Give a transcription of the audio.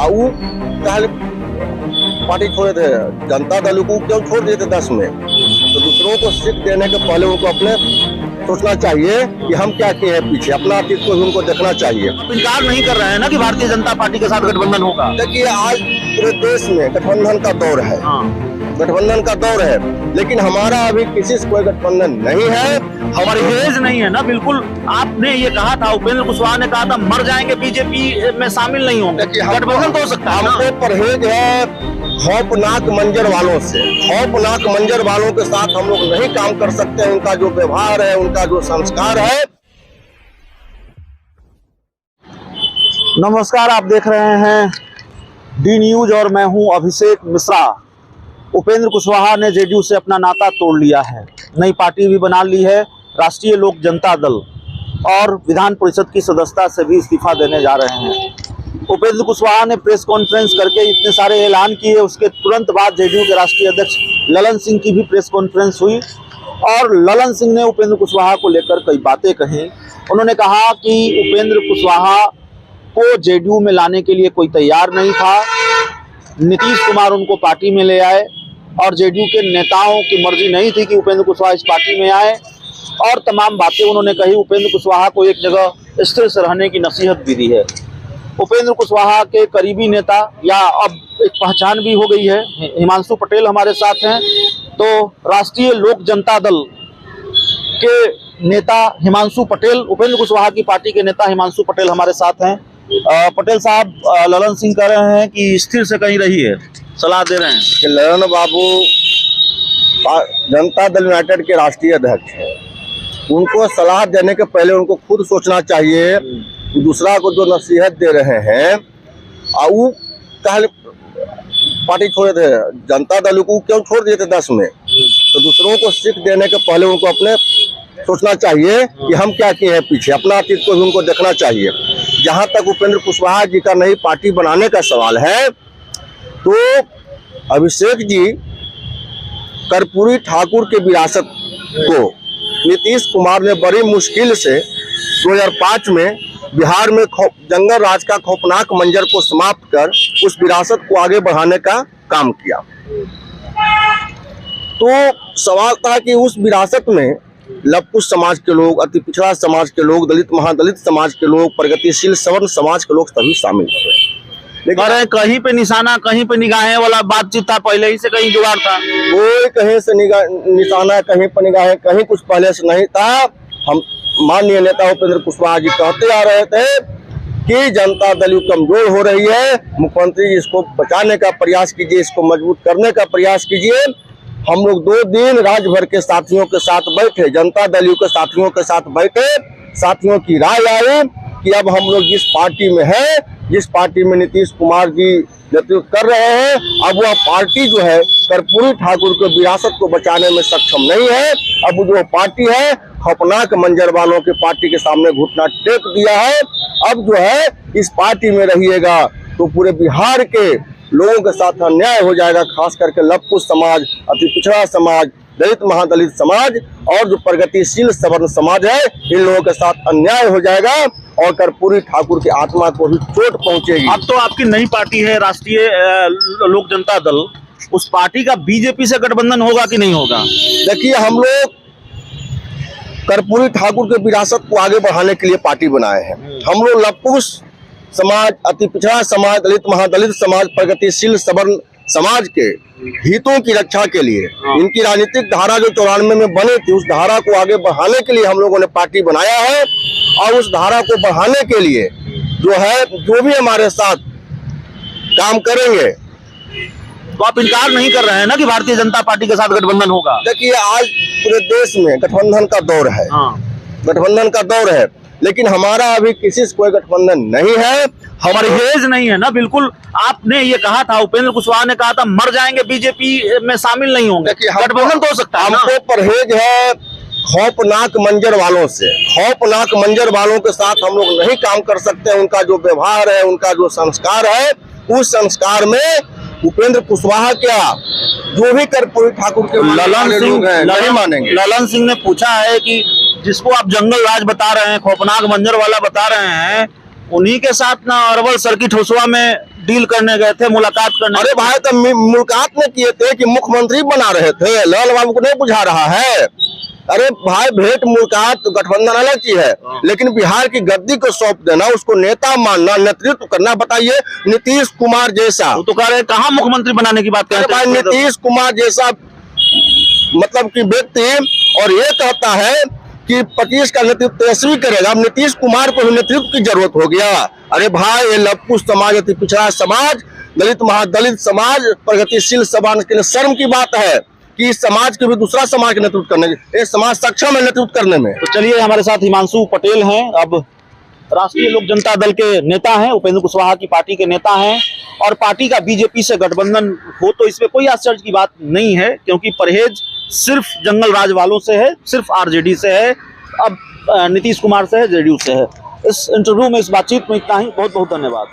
और वो पहले पार्टी छोड़े थे, जनता दल को क्यों छोड़ दिए थे 10 में। तो दूसरों को सीख देने के पहले उनको अपने सोचना चाहिए कि हम क्या किए हैं पीछे, अपना अतीत को भी उनको देखना चाहिए। आप इनकार नहीं कर रहे हैं ना कि भारतीय जनता पार्टी के साथ गठबंधन होगा? देखिए आज पूरे देश में गठबंधन का दौर है, गठबंधन का दौर है, लेकिन हमारा अभी किसी से कोई गठबंधन नहीं है। हमारी परहेज नहीं है ना, बिल्कुल। आपने ये कहा था, उपेंद्र कुशवाहा ने कहा था, मर जाएंगे बीजेपी में शामिल नहीं होंगे। गठबंधन तो हो सकता है ना? हमको परहेज है खौफनाक मंजर वालों से, खौफनाक मंजर वालों के साथ हम लोग नहीं काम कर सकते हैं। उनका जो व्यवहार है, उनका जो संस्कार है। नमस्कार, आप देख रहे हैं डी न्यूज और मैं हूं अभिषेक मिश्रा। उपेंद्र कुशवाहा ने जेडीयू से अपना नाता तोड़ लिया है, नई पार्टी भी बना ली है, राष्ट्रीय लोक जनता दल, और विधान परिषद की सदस्यता से भी इस्तीफा देने जा रहे हैं। उपेंद्र कुशवाहा ने प्रेस कॉन्फ्रेंस करके इतने सारे ऐलान किए, उसके तुरंत बाद जेडीयू के राष्ट्रीय अध्यक्ष ललन सिंह की भी प्रेस कॉन्फ्रेंस हुई और ललन सिंह ने उपेंद्र कुशवाहा को लेकर कई बातें कही। उन्होंने कहा कि उपेंद्र कुशवाहा को जेडीयू में लाने के लिए कोई तैयार नहीं था, नीतीश कुमार उनको पार्टी में ले आए और जेडीयू के नेताओं की मर्जी नहीं थी कि उपेंद्र कुशवाहा इस पार्टी में आए, और तमाम बातें उन्होंने कही। उपेंद्र कुशवाहा को एक जगह स्थिर से रहने की नसीहत भी दी है। उपेंद्र कुशवाहा के करीबी नेता, या अब एक पहचान भी हो गई है, हिमांशु पटेल हमारे साथ हैं। तो राष्ट्रीय लोक जनता दल के नेता हिमांशु पटेल, उपेंद्र कुशवाहा की पार्टी के नेता हिमांशु पटेल हमारे साथ हैं। पटेल साहब, ललन सिंह कह रहे हैं कि स्थिर से कहीं रही है, सलाह दे रहे हैं कि ललन बाबू जनता दल यूनाइटेड के राष्ट्रीय अध्यक्ष हैं, उनको सलाह देने के पहले उनको खुद सोचना चाहिए। दूसरा को जो नसीहत दे रहे हैं, और वो पहले पार्टी छोड़े थे, जनता दल को क्यों छोड़ दिए थे 10 में। तो दूसरों को सीख देने के पहले उनको अपने सोचना चाहिए कि हम क्या किए हैं पीछे, अपना अतीत को भी उनको देखना चाहिए। जहां तक उपेंद्र कुशवाहा जी का नई पार्टी बनाने का सवाल है, तो अभिषेक जी कर्पूरी ठाकुर के विरासत को नीतीश कुमार ने बड़ी मुश्किल से 2005 में बिहार में जंगल राज का खौफनाक मंजर को समाप्त कर उस विरासत को आगे बढ़ाने का काम किया। तो सवाल था कि उस विरासत में लवकुश समाज के लोग, अति पिछड़ा समाज के लोग, दलित महादलित समाज के लोग, प्रगतिशील सवर्ण समाज के लोग सभी शामिल थे। लेकिन कहीं पे निशाना, कहीं पे निगाहें वाला बातचीत था, पहले ही से कहीं जुगाड़ था। कोई कहीं से निशाना, कहीं पर निगाहें, कहीं कुछ पहले से नहीं था। हम माननीय नेता उपेंद्र कुशवाहा जी कहते आ रहे थे कि जनता दल कमजोर हो रही है, मुख्यमंत्री जी इसको बचाने का प्रयास कीजिए, इसको मजबूत करने का प्रयास कीजिए। हम लोग 2 दिन राज्य भर के साथियों के साथ बैठे, जनता दल के साथियों के साथ बैठे, साथियों की राय आई कि अब हम लोग जिस पार्टी में है, जिस पार्टी में नीतीश कुमार जी नेतृत्व कर रहे हैं, अब वह पार्टी जो है कर्पूरी ठाकुर के विरासत को बचाने में सक्षम नहीं है। अब जो पार्टी है खौफनाक मंजर वालों की पार्टी के सामने घुटना टेक दिया है। अब जो है इस पार्टी में रहिएगा तो पूरे बिहार के लोगों के साथ अन्याय हो जाएगा, खास करके लवकुश समाज, अति पिछड़ा समाज, दलित महादलित समाज और जो प्रगतिशील सवर्ण समाज है, इन लोगों के साथ अन्याय हो जाएगा और कर्पूरी ठाकुर की आत्मा को भी चोट पहुंचेगी। अब तो आपकी नई पार्टी है राष्ट्रीय लोक जनता दल, उस पार्टी का बीजेपी से गठबंधन होगा कि नहीं होगा? देखिए, हम लोग कर्पूरी ठाकुर के विरासत को आगे बढ़ाने के लिए पार्टी बनाए हैं। हम लोग लवकुश समाज, अति पिछड़ा समाज, दलित महादलित समाज, प्रगतिशील सवर्ण समाज के हितों की रक्षा के लिए, इनकी राजनीतिक धारा जो 94 में बनी थी, उस धारा को आगे बढ़ाने के लिए हम लोगों ने पार्टी बनाया है। और उस धारा को बढ़ाने के लिए जो है, जो भी हमारे साथ काम करेंगे। तो आप इनकार नहीं कर रहे हैं ना कि भारतीय जनता पार्टी के साथ गठबंधन होगा? देखिए, आज पूरे देश में गठबंधन का दौर है, गठबंधन का दौर है, लेकिन हमारा अभी किसी से कोई गठबंधन नहीं है। हमारी परहेज नहीं है ना, बिल्कुल। आपने ये कहा था, उपेंद्र कुशवाहा ने कहा था, मर जाएंगे बीजेपी में शामिल नहीं होंगे। गठबंधन तो हो सकता है। हमको परहेज है खौफनाक मंजर वालों से, खौफनाक मंजर वालों के साथ हम लोग नहीं काम कर सकते। उनका जो व्यवहार है, उनका जो संस्कार है, उस संस्कार में उपेंद्र कुशवाहा क्या, जो भी कर्पूरी ठाकुर के ललन सिंह नहीं मानेंगे। ललन सिंह ने पूछा है कि जिसको आप जंगल राज बता रहे हैं, खौफनाक मंजर वाला बता रहे हैं, उन्हीं के साथ ना अरवल सर्किट होसवा में डील करने गए थे, मुलाकात करने। अरे भाई तो मुलाकात में किए थे कि मुख्यमंत्री बना रहे थे, लाल बाबू को नहीं बुझा रहा है। अरे भाई भेंट मुलाकात गठबंधन अलग चीज है, लेकिन बिहार की गद्दी को सौंप देना, उसको नेता मानना, नेतृत्व करना, बताइए नीतीश कुमार जैसा। तो कह रहे कहाँ मुख्यमंत्री बनाने की बात कर अरे भाई नीतीश कुमार जैसा मतलब कि व्यक्ति और ये कहता है कि 25 का नेतृत्व तेजस्वी करेगा। अब नीतीश कुमार को नेतृत्व की जरूरत हो गया। अरे भाई ये लपकू समाज, अति पिछड़ा समाज, दलित महादलित समाज, प्रगतिशील समाज के लिए शर्म की बात है कि इस समाज के भी दूसरा समाज का नेतृत्व करने, ये समाज सक्षम है नेतृत्व करने में। तो चलिए हमारे साथ हिमांशु पटेल हैं, अब राष्ट्रीय लोक जनता दल के नेता हैं, उपेंद्र कुशवाहा की पार्टी के नेता हैं, और पार्टी का बीजेपी से गठबंधन हो तो इसमें कोई आश्चर्य की बात नहीं है, क्योंकि परहेज सिर्फ जंगल राज वालों से है, सिर्फ आरजेडी से है, अब नीतीश कुमार से है, जेडीयू से है। इस इंटरव्यू में, इस बातचीत में इतना ही। बहुत बहुत धन्यवाद।